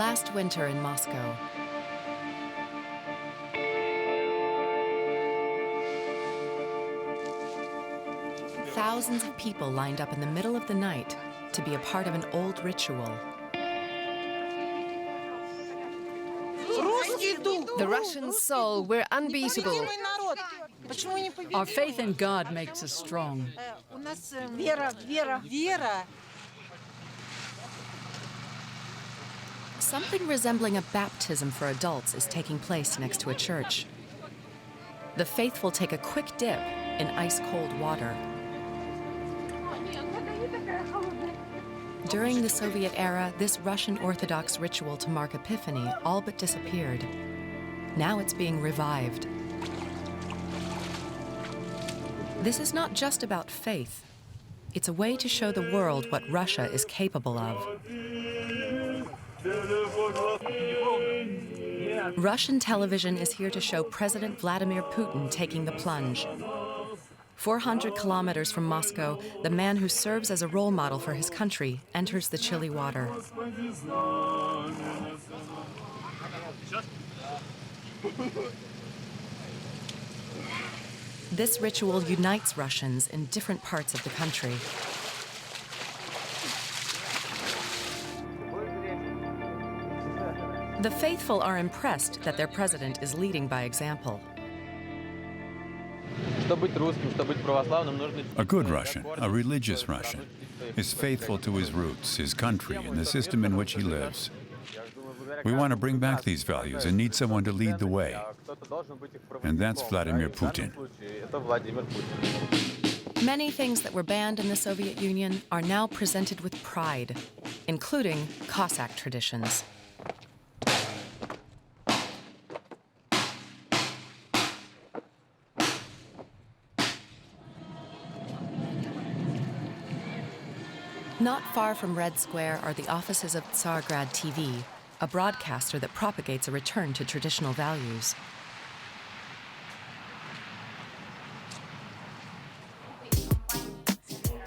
Last winter in Moscow, thousands of people lined up in the middle of the night to be a part of an old ritual. The Russian soul, we're unbeatable. Our faith in God makes us strong. Something resembling a baptism for adults is taking place next to a church. The faithful take a quick dip in ice-cold water. During the Soviet era, this Russian Orthodox ritual to mark Epiphany all but disappeared. Now it's being revived. This is not just about faith. It's a way to show the world what Russia is capable of. Russian television is here to show President Vladimir Putin taking the plunge. 400 kilometers from Moscow, the man who serves as a role model for his country enters the chilly water. This ritual unites Russians in different parts of the country. The faithful are impressed that their president is leading by example. A good Russian, a religious Russian, is faithful to his roots, his country, and the system in which he lives. We want to bring back these values and need someone to lead the way. And that's Vladimir Putin. Many things that were banned in the Soviet Union are now presented with pride, including Cossack traditions. Not far from Red Square are the offices of Tsargrad TV, a broadcaster that propagates a return to traditional values.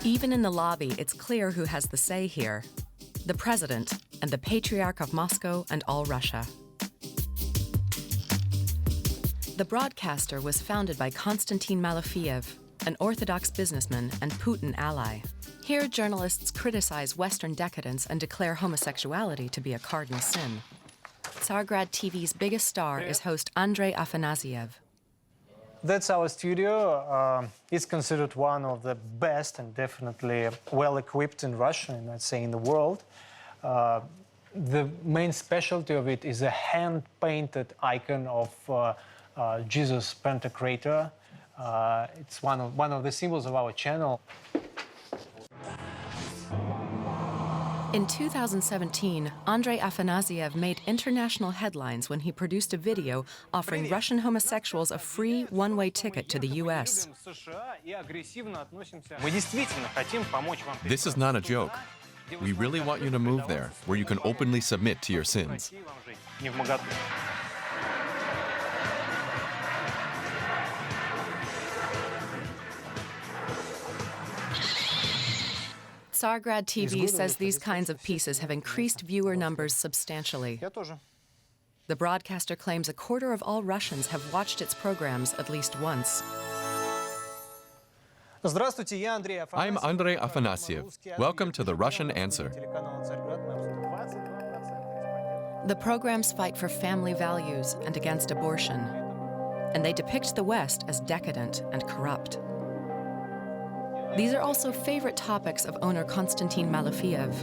Even in the lobby, it's clear who has the say here: the president and the Patriarch of Moscow and all Russia. The broadcaster was founded by Konstantin Malafiev, an Orthodox businessman and Putin ally. Here, journalists criticize Western decadence and declare homosexuality to be a cardinal sin. Tsargrad TV's biggest star is host Andrei Afanasyev. That's our studio. It's considered one of the best and definitely well-equipped in Russia, and I'd say in the world. The main specialty of it is a hand-painted icon of Jesus Pantocrator. It's one of the symbols of our channel. In 2017, Andrei Afanasyev made international headlines when he produced a video offering Russian homosexuals a free one-way ticket to the US. This is not a joke. We really want you to move there, where you can openly submit to your sins. Tsargrad TV says these kinds of pieces have increased viewer numbers substantially. The broadcaster claims a quarter of all Russians have watched its programs at least once. I'm Andrei Afanasyev. Welcome to the Russian Answer. The programs fight for family values and against abortion, and they depict the West as decadent and corrupt. These are also favorite topics of owner Konstantin Malafiev.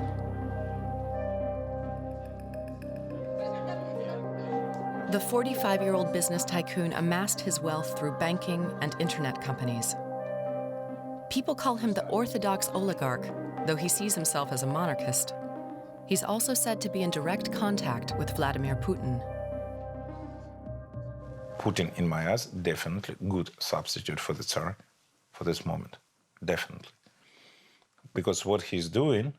The 45-year-old business tycoon amassed his wealth through banking and internet companies. People call him the Orthodox oligarch, though he sees himself as a monarchist. He's also said to be in direct contact with Vladimir Putin. Putin, in my eyes, definitely good substitute for the Tsar for this moment. Definitely. Because what he's doing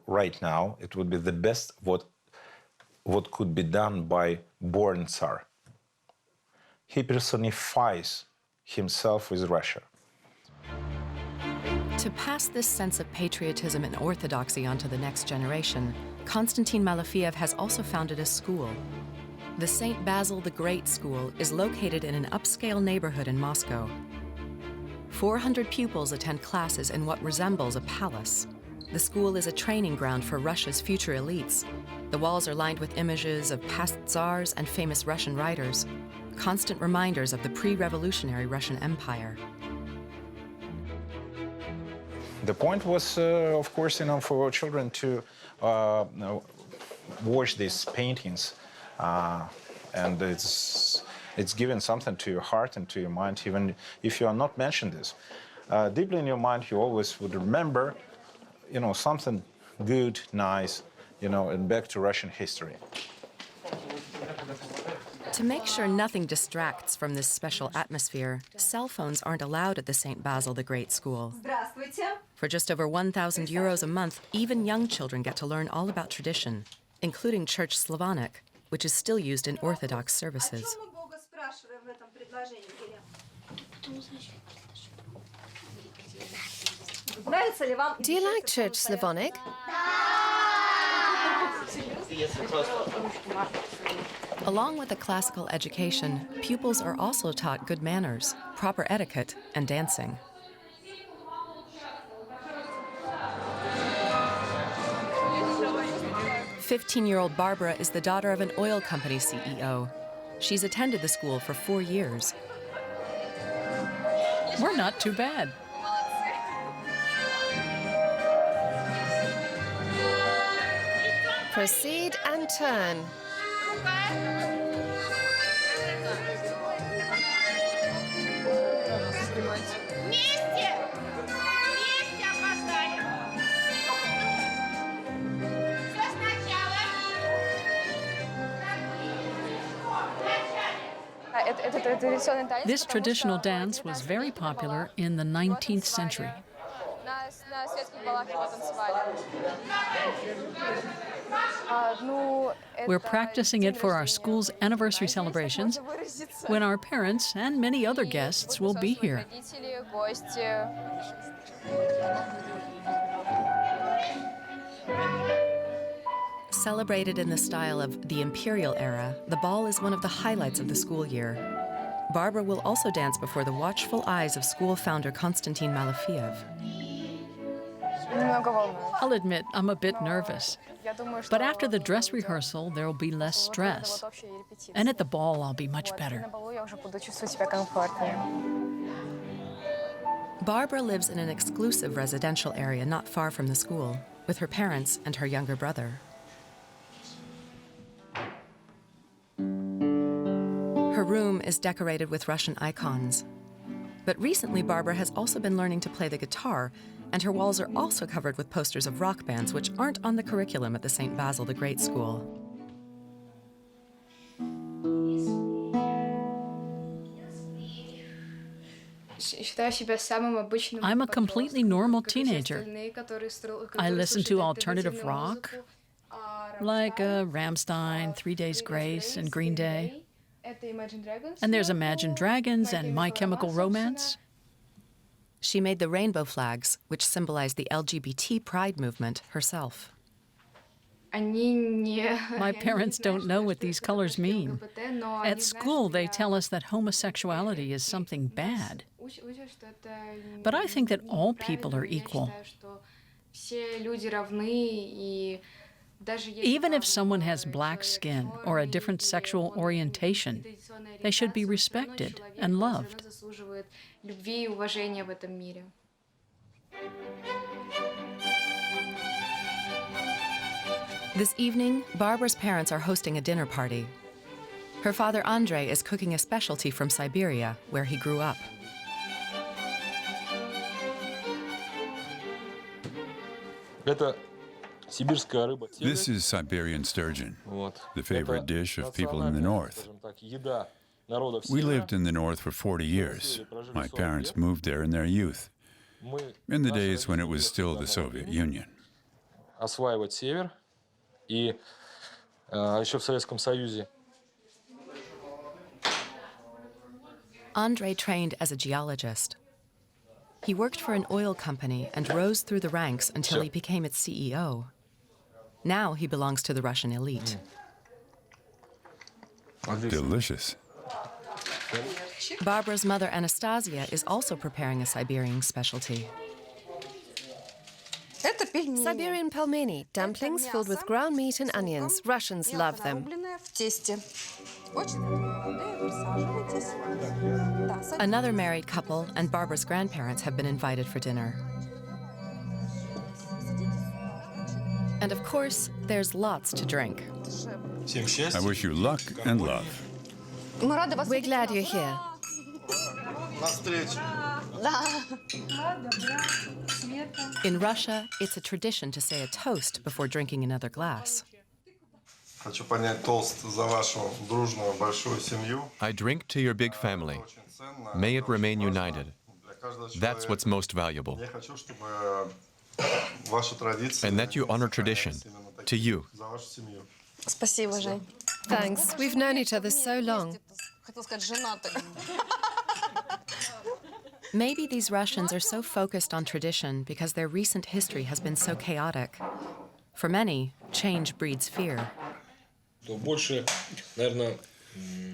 right now, it would be the best what could be done by born Tsar. He personifies himself with Russia. To pass this sense of patriotism and orthodoxy onto the next generation, Konstantin Malafiev has also founded a school. The St. Basil the Great School is located in an upscale neighborhood in Moscow. 400 pupils attend classes in what resembles a palace. The school is a training ground for Russia's future elites. The walls are lined with images of past Tsars and famous Russian writers, constant reminders of the pre-revolutionary Russian Empire. The point was, of course, for children to watch these paintings, and it's given something to your heart and to your mind. Even if you are not mentioned this, deeply in your mind, you always would remember, something good, nice, and back to Russian history. To make sure nothing distracts from this special atmosphere, cell phones aren't allowed at the St. Basil the Great School. For just over 1,000 euros a month, even young children get to learn all about tradition, including Church Slavonic, which is still used in Orthodox services. Do you like Church Slavonic? Along with a classical education, pupils are also taught good manners, proper etiquette, and dancing. "15-year-old Barbara is the daughter of an oil company CEO. She's attended the school for 4 years. We're not too bad. Proceed and turn. This traditional dance was very popular in the 19th century. We're practicing it for our school's anniversary celebrations, when our parents and many other guests will be here. Celebrated in the style of the imperial era, the ball is one of the highlights of the school year. Barbara will also dance before the watchful eyes of school founder Konstantin Malafiev. I'll admit, I'm a bit nervous. But after the dress rehearsal, there will be less stress. And at the ball, I'll be much better. Barbara lives in an exclusive residential area not far from the school, with her parents and her younger brother. Her room is decorated with Russian icons. But recently, Barbara has also been learning to play the guitar, and her walls are also covered with posters of rock bands which aren't on the curriculum at the St. Basil the Great School. I'm a completely normal teenager. I listen to alternative rock, like Rammstein, 3 Days Grace, and Green Day. And there's Imagine Dragons and My Chemical Romance. She made the rainbow flags, which symbolize the LGBT pride movement, herself. My parents don't know what these colors mean. At school, they tell us that homosexuality is something bad. But I think that all people are equal. Even if someone has black skin or a different sexual orientation, they should be respected and loved. This evening, Barbara's parents are hosting a dinner party. Her father, Andrei, is cooking a specialty from Siberia, where he grew up. This is Siberian sturgeon, the favorite dish of people in the north. We lived in the north for 40 years. My parents moved there in their youth, in the days when it was still the Soviet Union. Andrei trained as a geologist. He worked for an oil company and rose through the ranks until he became its CEO. Now he belongs to the Russian elite. Delicious. Barbara's mother, Anastasia, is also preparing a Siberian specialty. Siberian pelmeni, dumplings filled with ground meat and onions. Russians love them. Another married couple and Barbara's grandparents have been invited for dinner. And of course, there's lots to drink. I wish you luck and love. We're glad you're here. In Russia, it's a tradition to say a toast before drinking another glass. I drink to your big family. May it remain united. That's what's most valuable. And that you honor tradition. To you. Thanks. We've known each other so long. Maybe these Russians are so focused on tradition because their recent history has been so chaotic. For many, change breeds fear.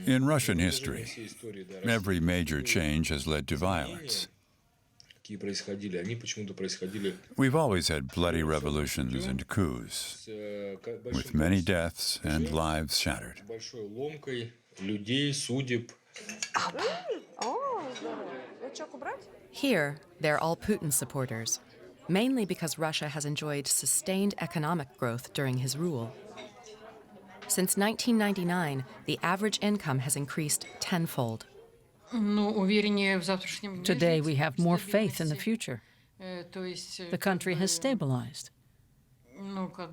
In Russian history, every major change has led to violence. We've always had bloody revolutions and coups, with many deaths and lives shattered. Here, they're all Putin supporters, mainly because Russia has enjoyed sustained economic growth during his rule. Since 1999, the average income has increased tenfold. Today we have more faith in the future. The country has stabilized.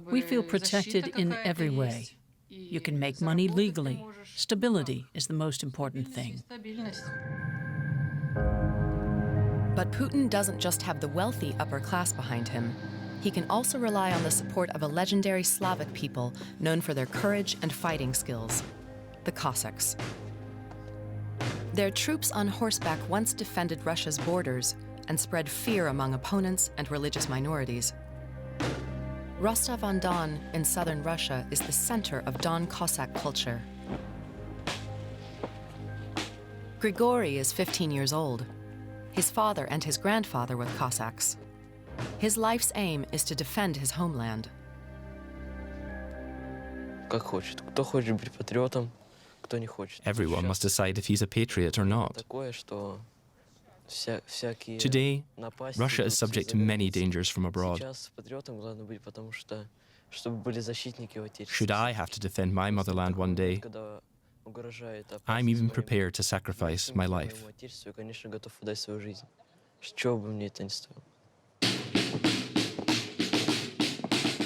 We feel protected in every way. You can make money legally. Stability is the most important thing. But Putin doesn't just have the wealthy upper class behind him. He can also rely on the support of a legendary Slavic people known for their courage and fighting skills, the Cossacks. Their troops on horseback once defended Russia's borders and spread fear among opponents and religious minorities. Rostov-on-Don in southern Russia is the center of Don Cossack culture. Grigory is 15 years old. His father and his grandfather were Cossacks. His life's aim is to defend his homeland. Everyone must decide if he's a patriot or not. Today, Russia is subject to many dangers from abroad. Should I have to defend my motherland one day, I'm even prepared to sacrifice my life.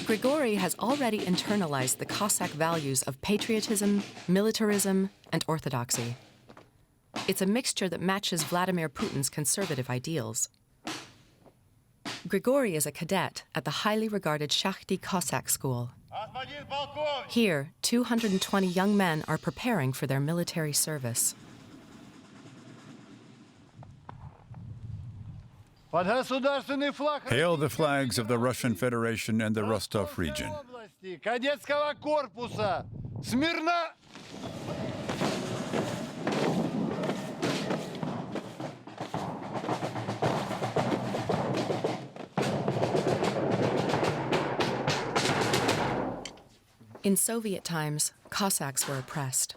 Grigory has already internalized the Cossack values of patriotism, militarism, and orthodoxy. It's a mixture that matches Vladimir Putin's conservative ideals. Grigory is a cadet at the highly regarded Shakhty Cossack School. Here, 220 young men are preparing for their military service. Hail the flags of the Russian Federation and the Rostov region. In Soviet times, Cossacks were oppressed.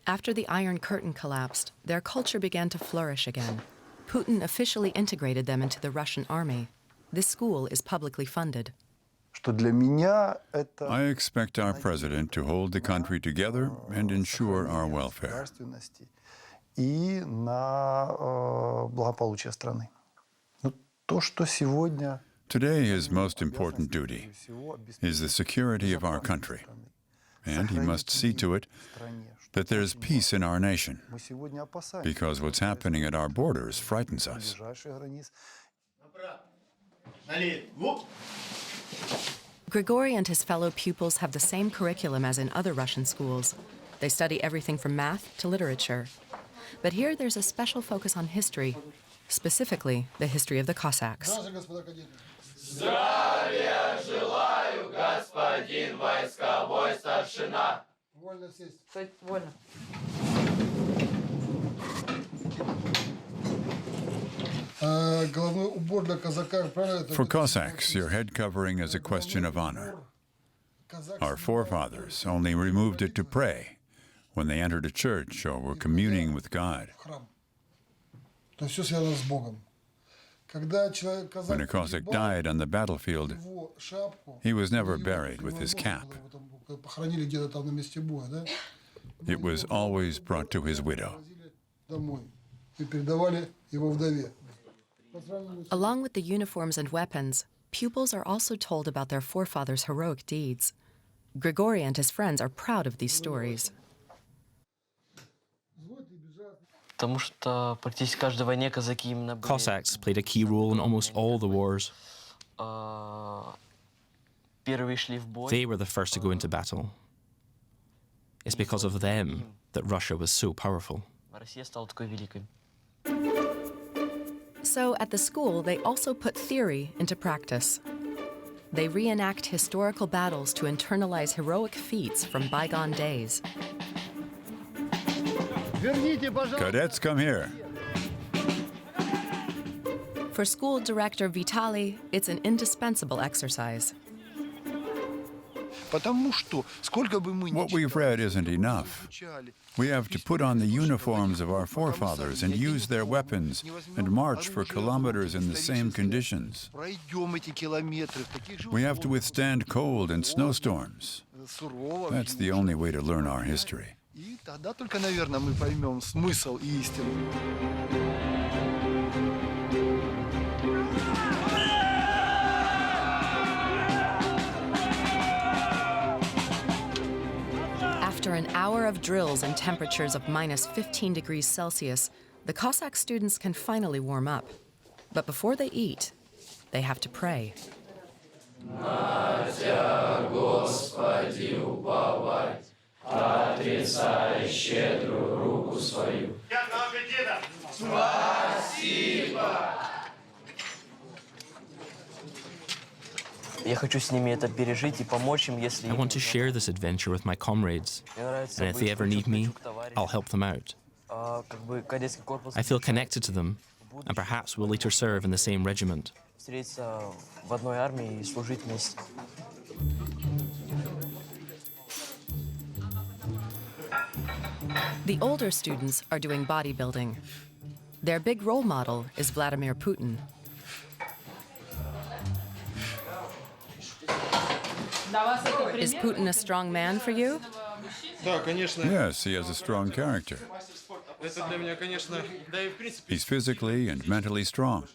After the Iron Curtain collapsed, their culture began to flourish again. Putin officially integrated them into the Russian army. This school is publicly funded. I expect our president to hold the country together and ensure our welfare. Today, his most important duty is the security of our country, and he must see to it that there's peace in our nation, because what's happening at our borders frightens us. Grigory and his fellow pupils have the same curriculum as in other Russian schools. They study everything from math to literature. But here there's a special focus on history. specifically the history of the Cossacks. For Cossacks, your head covering is a question of honor. Our forefathers only removed it to pray when they entered a church or were communing with God. When a Cossack died on the battlefield, he was never buried with his cap. It was always brought to his widow. Along with the uniforms and weapons, pupils are also told about their forefathers' heroic deeds. Grigory and his friends are proud of these stories. Cossacks played a key role in almost all the wars. They were the first to go into battle. It's because of them that Russia was so powerful. So at the school, they also put theory into practice. They reenact historical battles to internalize heroic feats from bygone days. Cadets, come here. For school director Vitaly, it's an indispensable exercise. What we've read isn't enough. We have to put on the uniforms of our forefathers and use their weapons and march for kilometers in the same conditions. We have to withstand cold and snowstorms. That's the only way to learn our history. After an hour of drills and temperatures of minus 15 degrees Celsius, the Cossack students can finally warm up. But before they eat, they have to pray. I want to share this adventure with my comrades, and if they ever need me, I'll help them out. I feel connected to them, and perhaps will later serve in the same regiment. The older students are doing bodybuilding. Their big role model is Vladimir Putin. Is Putin a strong man for you? Yes, he has a strong character. He's physically and mentally strong.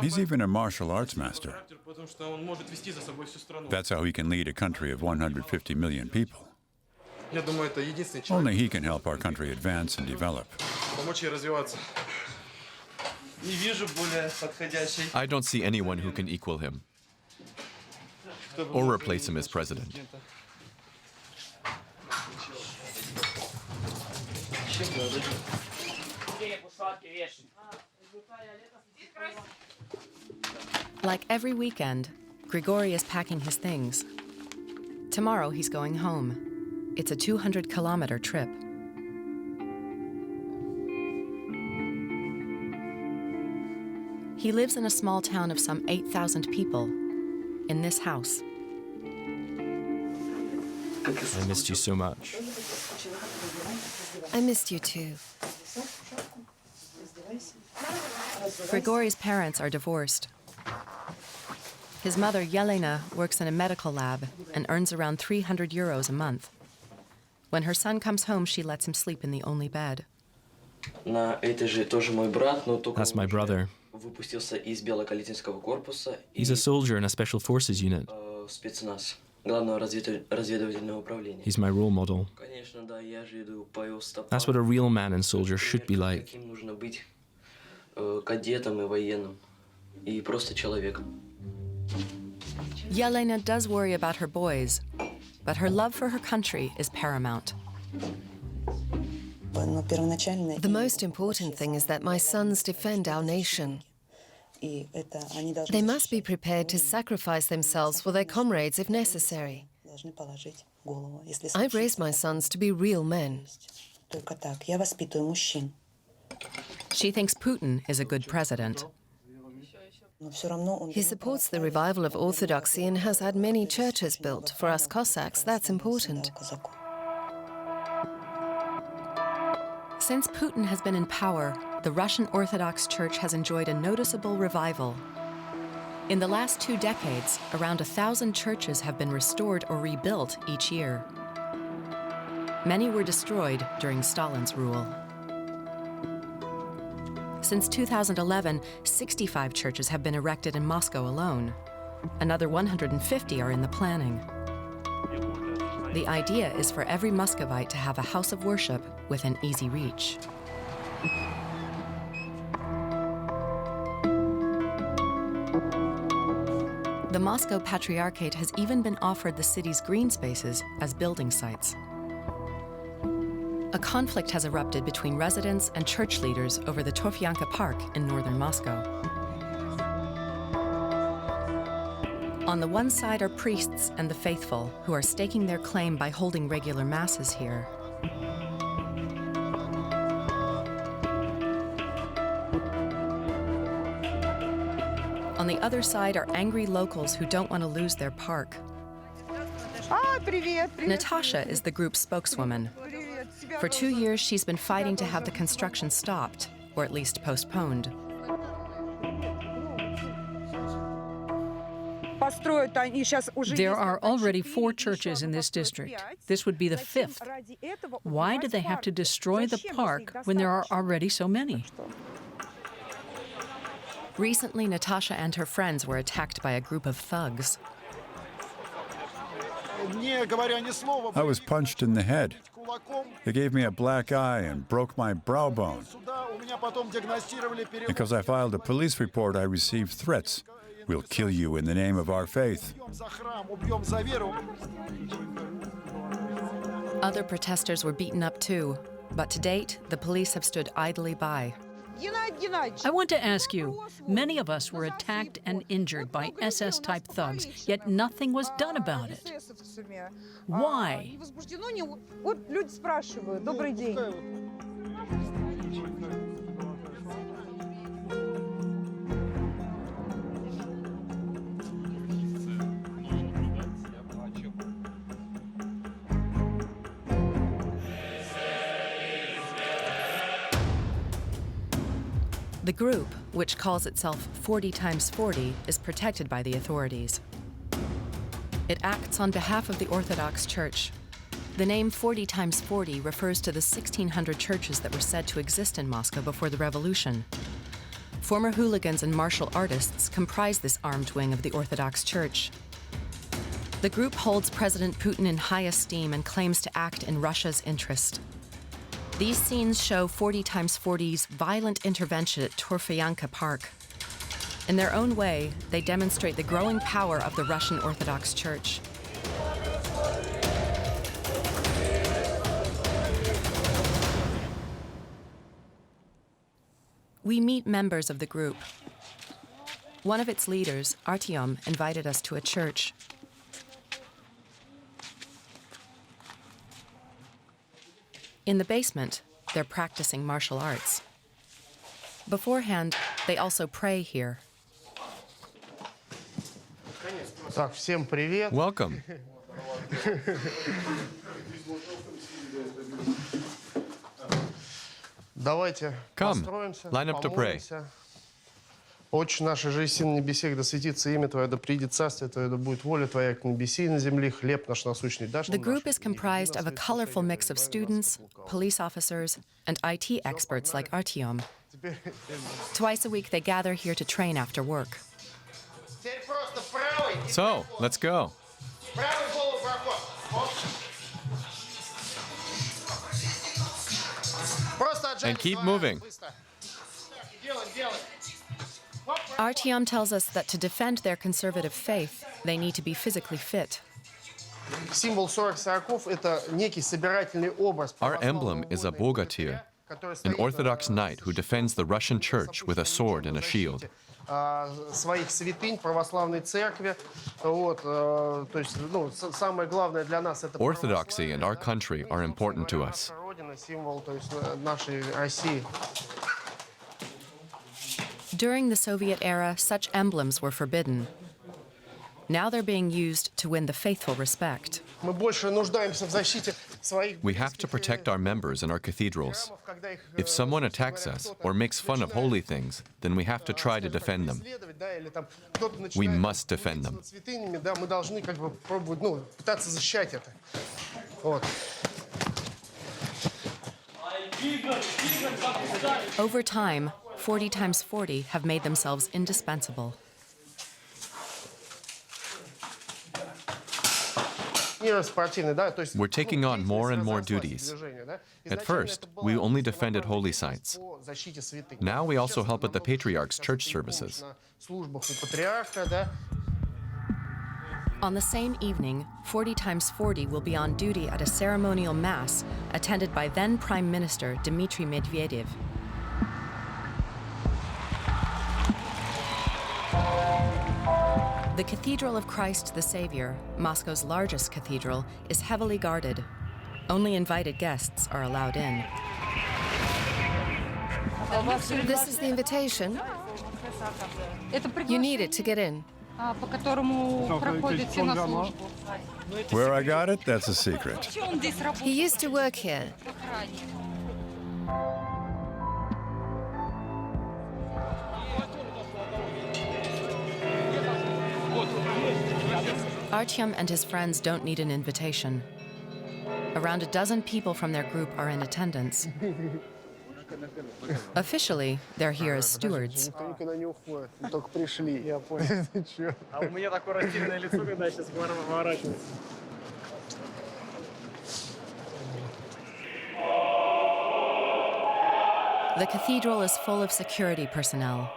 He's even a martial arts master. That's how he can lead a country of 150 million people. Only he can help our country advance and develop. I don't see anyone who can equal him or replace him as president. Like every weekend, Grigory is packing his things. Tomorrow he's going home. It's a 200-kilometer trip. He lives in a small town of some 8,000 people, in this house. I missed you so much. I missed you too. Grigory's parents are divorced. His mother, Yelena, works in a medical lab and earns around 300 euros a month. When her son comes home, she lets him sleep in the only bed. That's my brother. He's a soldier in a special forces unit. He's my role model. That's what a real man and soldier should be like. Yelena does worry about her boys, but her love for her country is paramount. The most important thing is that my sons defend our nation. They must be prepared to sacrifice themselves for their comrades if necessary. I've raised my sons to be real men. She thinks Putin is a good president. He supports the revival of orthodoxy and has had many churches built. For us Cossacks, that's important. Since Putin has been in power, the Russian Orthodox Church has enjoyed a noticeable revival. In the last 2 decades, around 1,000 churches have been restored or rebuilt each year. Many were destroyed during Stalin's rule. Since 2011, 65 churches have been erected in Moscow alone. Another 150 are in the planning. The idea is for every Muscovite to have a house of worship within easy reach. The Moscow Patriarchate has even been offered the city's green spaces as building sites. A conflict has erupted between residents and church leaders over the Torfyanka Park in northern Moscow. On the one side are priests and the faithful, who are staking their claim by holding regular masses here. On the other side are angry locals who don't want to lose their park. Natasha is the group's spokeswoman. For 2 years, she's been fighting to have the construction stopped, or at least postponed. There are already 4 churches in this district. This would be the 5th. Why do they have to destroy the park when there are already so many? Recently, Natasha and her friends were attacked by a group of thugs. I was punched in the head. They gave me a black eye and broke my brow bone. Because I filed a police report, I received threats. We'll kill you in the name of our faith. Other protesters were beaten up too, but to date, the police have stood idly by. I want to ask you, many of us were attacked and injured by SS-type thugs, yet nothing was done about it. Why? The group, which calls itself 40 times 40, is protected by the authorities. It acts on behalf of the Orthodox Church. The name 40 times 40 refers to the 1,600 churches that were said to exist in Moscow before the revolution. Former hooligans and martial artists comprise this armed wing of the Orthodox Church. The group holds President Putin in high esteem and claims to act in Russia's interest. These scenes show 40 times 40's violent intervention at Torfyanka Park. In their own way, they demonstrate the growing power of the Russian Orthodox Church. We meet members of the group. One of its leaders, Artyom, invited us to a church. In the basement, they're practicing martial arts. Beforehand, they also pray here. Welcome. Come, line up to pray. Отче наш, же и на небесех, да светится имя Твое, да придет царствие Твое, да будет воля Твоя, как на небесе и на земле, хлеб наш насущный дашь нам. The group is comprised of a colorful mix of students, police officers, and IT experts like Artyom. Twice a week, they gather here to train after work. So, let's go. And keep moving. Artyom tells us that to defend their conservative faith, they need to be physically fit. Символ 40 сороков — это некий собирательный образ. Our emblem is a bogatyr, an Orthodox knight who defends the Russian church with a sword and a shield. Своих святынь православной церкви. Вот, то есть, ну, самое главное для нас — это Orthodoxy and our country are important to us. Символ, то есть, нашей России. During the Soviet era, such emblems were forbidden. Now they're being used to win the faithful respect. Мы больше нуждаемся в защите своих. We have to protect our members in our cathedrals. If someone attacks us or makes fun of holy things, then we have to try to defend them. We must defend them. Мы должны как бы пробовать, ну, пытаться защищать это. Вот. Over time, 40 times 40 have made themselves indispensable. We're taking on more and more duties. At first, we only defended holy sites. Now we also help at the Patriarch's church services. On the same evening, 40 times 40 will be on duty at a ceremonial mass attended by then Prime Minister Dmitry Medvedev. The Cathedral of Christ the Savior, Moscow's largest cathedral, is heavily guarded. Only invited guests are allowed in. This is the invitation. You need it to get in. Where I got it, that's a secret. He used to work here. Artyom and his friends don't need an invitation. Around a dozen people from their group are in attendance. Officially, they're here as stewards. The cathedral is full of security personnel.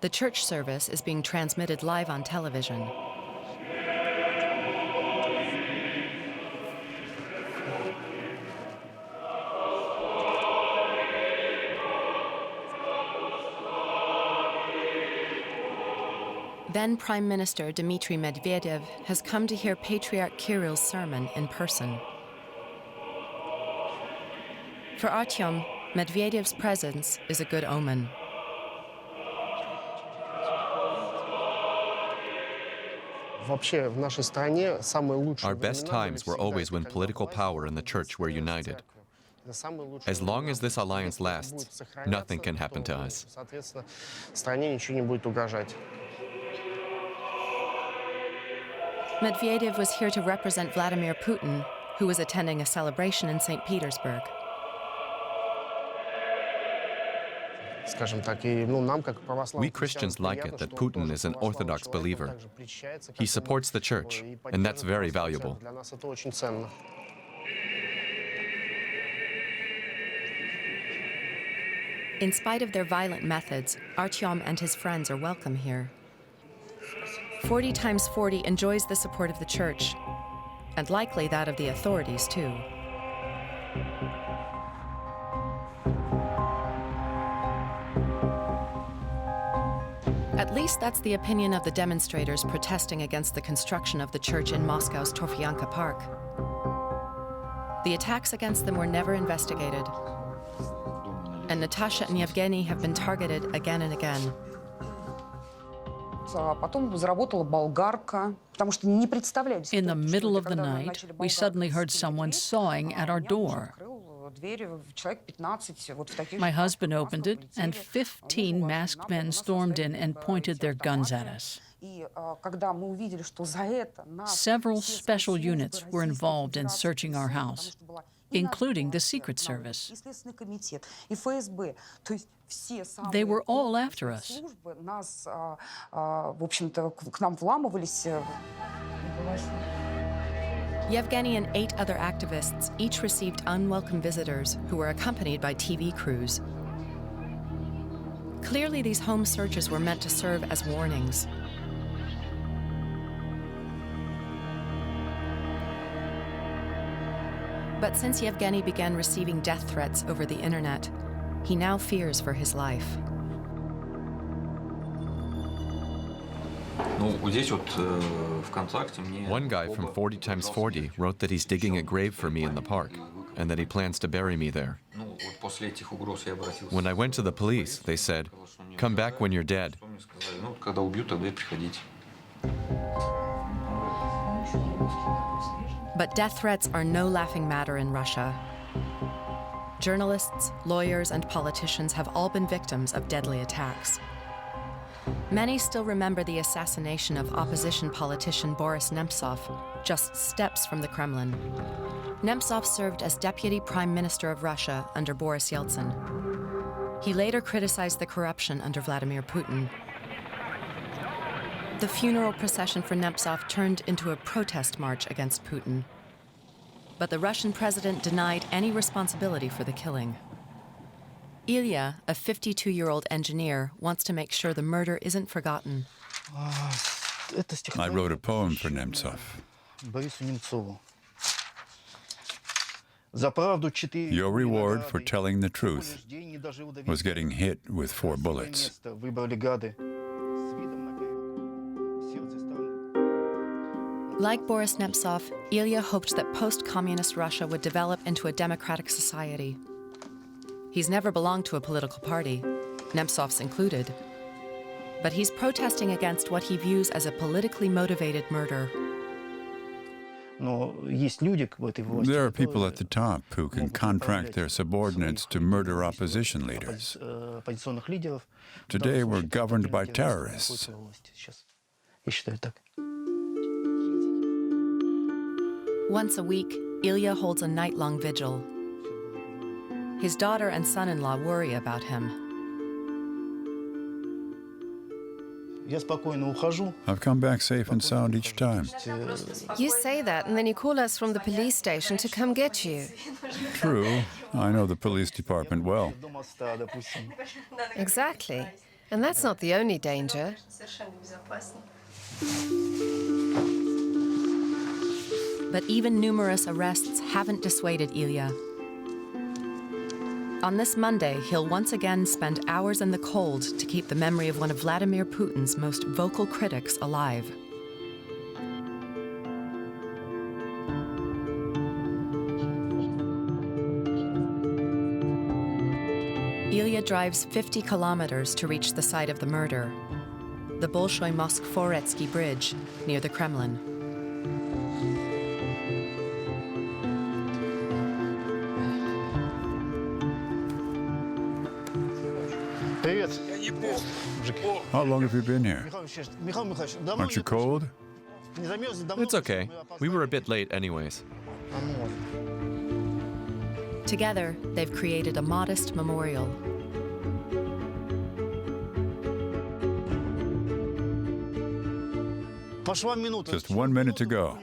The church service is being transmitted live on television. Then Prime Minister Dmitry Medvedev has come to hear Patriarch Kirill's sermon in person. For Artyom, Medvedev's presence is a good omen. Our best times were always when political power and the church were united. As long as this alliance lasts, nothing can happen to us. Medvedev was here to represent Vladimir Putin, who was attending a celebration in St. Petersburg. We Christians like it that Putin is an Orthodox believer. He supports the church, and that's very valuable. In spite of their violent methods, Artyom and his friends are welcome here. 40 times 40 enjoys the support of the church, and likely that of the authorities, too. At least that's the opinion of the demonstrators protesting against the construction of the church in Moscow's Torfyanka Park. The attacks against them were never investigated, and Natasha and Yevgeny have been targeted again and again. In the middle of the night, we suddenly heard someone sawing at our door. My husband opened it, and 15 masked men stormed in and pointed their guns at us. Several special units were involved in searching our house, including the Secret Service. They were all after us. Yevgeny and 8 other activists each received unwelcome visitors who were accompanied by TV crews. Clearly, these home searches were meant to serve as warnings. But since Yevgeny began receiving death threats over the internet, he now fears for his life. One guy from 40x40 wrote that he's digging a grave for me in the park, and that he plans to bury me there. When I went to the police, they said, "Come back when you're dead." But death threats are no laughing matter in Russia. Journalists, lawyers, and politicians have all been victims of deadly attacks. Many still remember the assassination of opposition politician Boris Nemtsov, just steps from the Kremlin. Nemtsov served as deputy prime minister of Russia under Boris Yeltsin. He later criticized the corruption under Vladimir Putin. The funeral procession for Nemtsov turned into a protest march against Putin. But the Russian president denied any responsibility for the killing. Ilya, a 52-year-old engineer, wants to make sure the murder isn't forgotten. I wrote a poem for Nemtsov. Your reward for telling the truth was getting hit with 4 bullets. Like Boris Nemtsov, Ilya hoped that post-communist Russia would develop into a democratic society. He's never belonged to a political party, Nemtsov's included. But he's protesting against what he views as a politically motivated murder. There are people at the top who can contract their subordinates to murder opposition leaders. Today we're governed by terrorists. Once a week, Ilya holds a night-long vigil. His daughter and son-in-law worry about him. I've come back safe and sound each time. You say that, and then you call us from the police station to come get you. True, I know the police department well. Exactly. And that's not the only danger. But even numerous arrests haven't dissuaded Ilya. On this Monday, he'll once again spend hours in the cold to keep the memory of one of Vladimir Putin's most vocal critics alive. Ilya drives 50 kilometers to reach the site of the murder, the Bolshoi Moskvoretsky Bridge near the Kremlin. How long have you been here? Aren't you cold? It's okay. We were a bit late anyways. Together, they've created a modest memorial. Just 1 minute to go.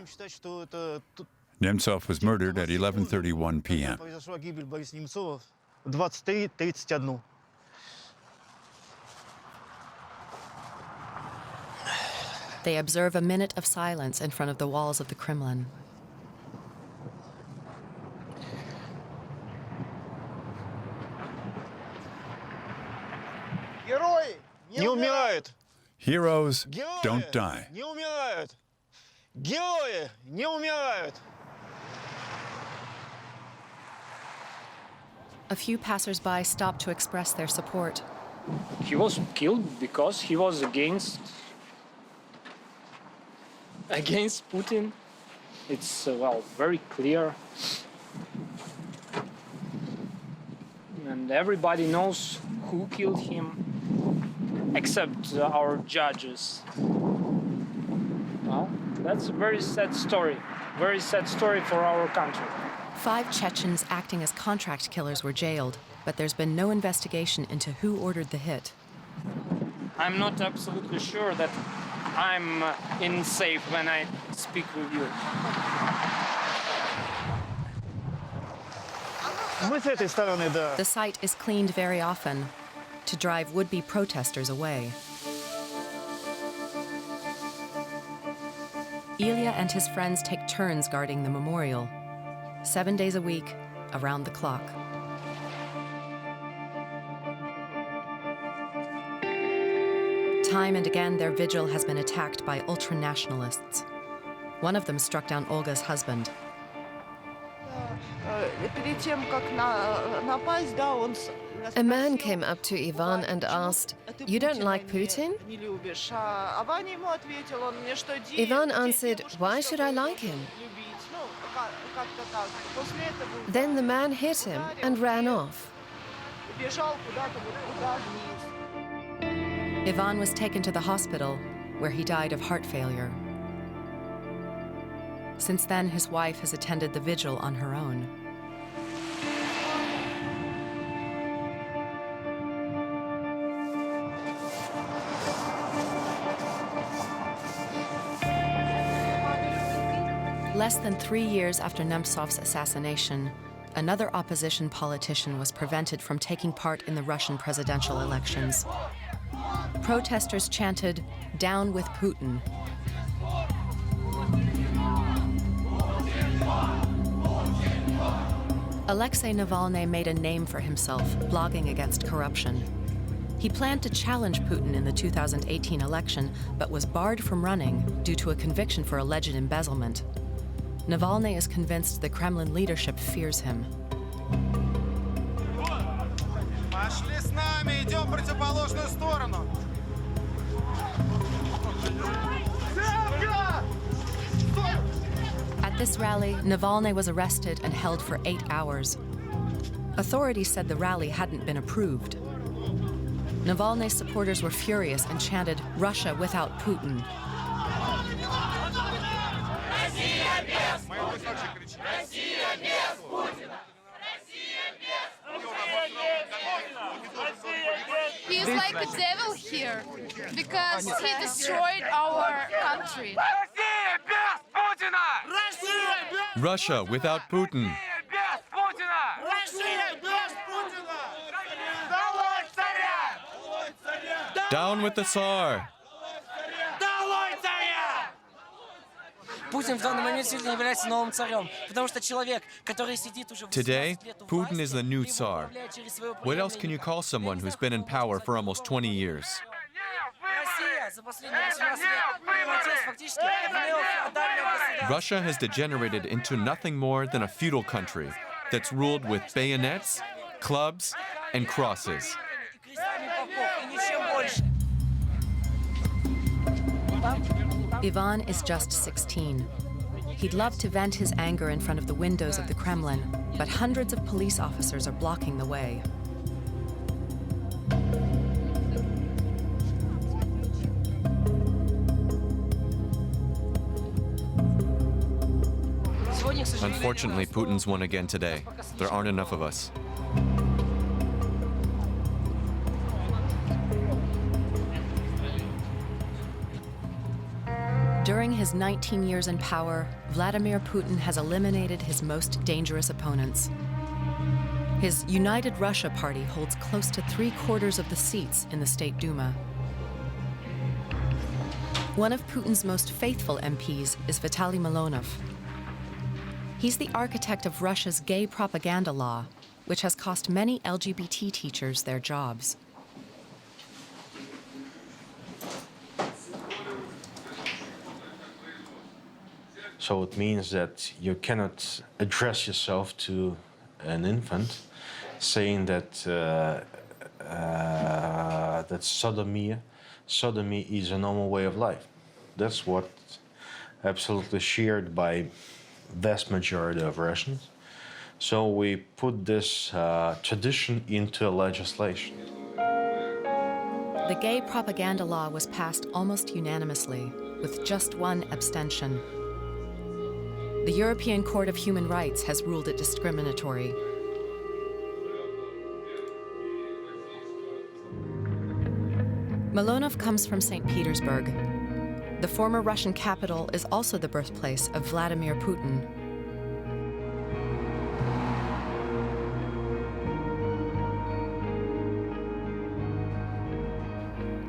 Nemtsov was murdered at 11:31 p.m. They observe a minute of silence in front of the walls of the Kremlin. Heroes don't die. A few passers-by stop to express their support. He was killed because he was against Putin. It's, well, very clear. And everybody knows who killed him, except our judges. Well, that's a very sad story for our country. 5 Chechens acting as contract killers were jailed, but there's been no investigation into who ordered the hit. I'm not absolutely sure that I'm in safe when I speak with you. The site is cleaned very often to drive would-be protesters away. Ilya and his friends take turns guarding the memorial. 7 days a week, around the clock. Time and again, their vigil has been attacked by ultra-nationalists. One of them struck down Olga's husband. A man came up to Ivan and asked, "You don't like Putin?" Ivan answered, "Why should I like him?" Then the man hit him and ran off. Ivan was taken to the hospital, where he died of heart failure. Since then, his wife has attended the vigil on her own. Less than 3 years after Nemtsov's assassination, another opposition politician was prevented from taking part in the Russian presidential elections. Protesters chanted, "Down with Putin." Alexei Navalny made a name for himself, blogging against corruption. He planned to challenge Putin in the 2018 election, but was barred from running due to a conviction for alleged embezzlement. Navalny is convinced the Kremlin leadership fears him. At this rally, Navalny was arrested and held for 8 hours. Authorities said the rally hadn't been approved. Navalny's supporters were furious and chanted, "Russia without Putin." He is like a devil here because he destroyed our country. Russia without Putin. Down with the Tsar. Today, Putin is the new Tsar. What else can you call someone who's been in power for almost 20 years? Russia has degenerated into nothing more than a feudal country that's ruled with bayonets, clubs, and crosses. Ivan is just 16. He'd love to vent his anger in front of the windows of the Kremlin, but hundreds of police officers are blocking the way. Unfortunately, Putin's won again today. There aren't enough of us. During his 19 years in power, Vladimir Putin has eliminated his most dangerous opponents. His United Russia Party holds close to 3/4 of the seats in the State Duma. One of Putin's most faithful MPs is Vitaly Milonov. He's the architect of Russia's gay propaganda law, which has cost many LGBT teachers their jobs. So it means that you cannot address yourself to an infant saying that that sodomy is a normal way of life. That's what absolutely shared by vast majority of Russians. So we put this tradition into legislation. The gay propaganda law was passed almost unanimously, with just one abstention. The European Court of Human Rights has ruled it discriminatory. Milonov comes from St. Petersburg. The former Russian capital is also the birthplace of Vladimir Putin.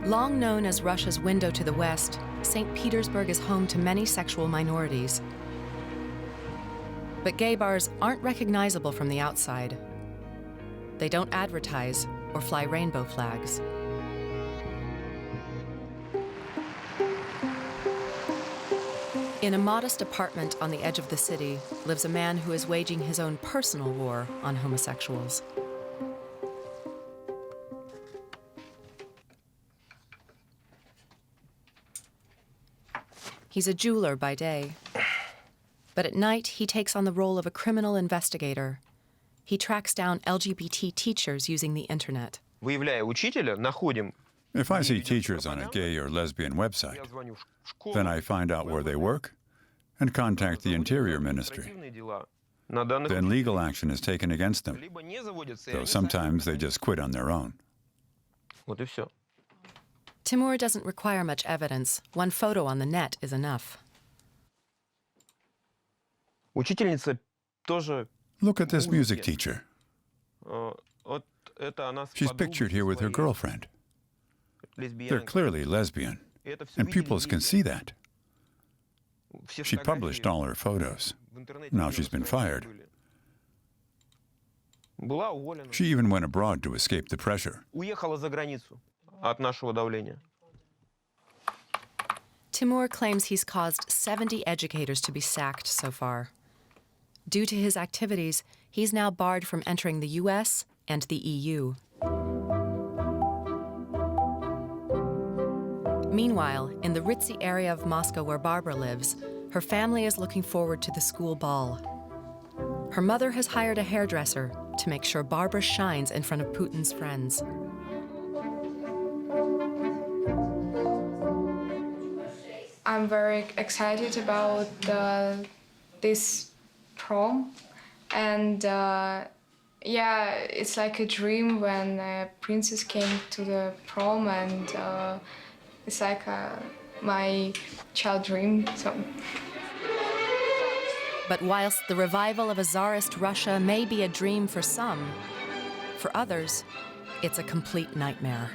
Long known as Russia's window to the West, St. Petersburg is home to many sexual minorities. But gay bars aren't recognizable from the outside. They don't advertise or fly rainbow flags. In a modest apartment on the edge of the city lives a man who is waging his own personal war on homosexuals. He's a jeweler by day, but at night he takes on the role of a criminal investigator. He tracks down LGBT teachers using the internet. If I see teachers on a gay or lesbian website, then I find out where they work and contact the Interior Ministry. Then legal action is taken against them, though sometimes they just quit on their own. Timur doesn't require much evidence. One photo on the net is enough. Look at this music teacher. She's pictured here with her girlfriend. They're clearly lesbian, and pupils can see that. She published all her photos. Now she's been fired. She even went abroad to escape the pressure. Timur claims he's caused 70 educators to be sacked so far. Due to his activities, he's now barred from entering the US and the EU. Meanwhile, in the ritzy area of Moscow where Barbara lives, her family is looking forward to the school ball. Her mother has hired a hairdresser to make sure Barbara shines in front of Putin's friends. I'm very excited about this prom, and yeah, it's like a dream when a princess came to the prom, and it's like my child dream. So. But whilst the revival of a Tsarist Russia may be a dream for some, for others, it's a complete nightmare.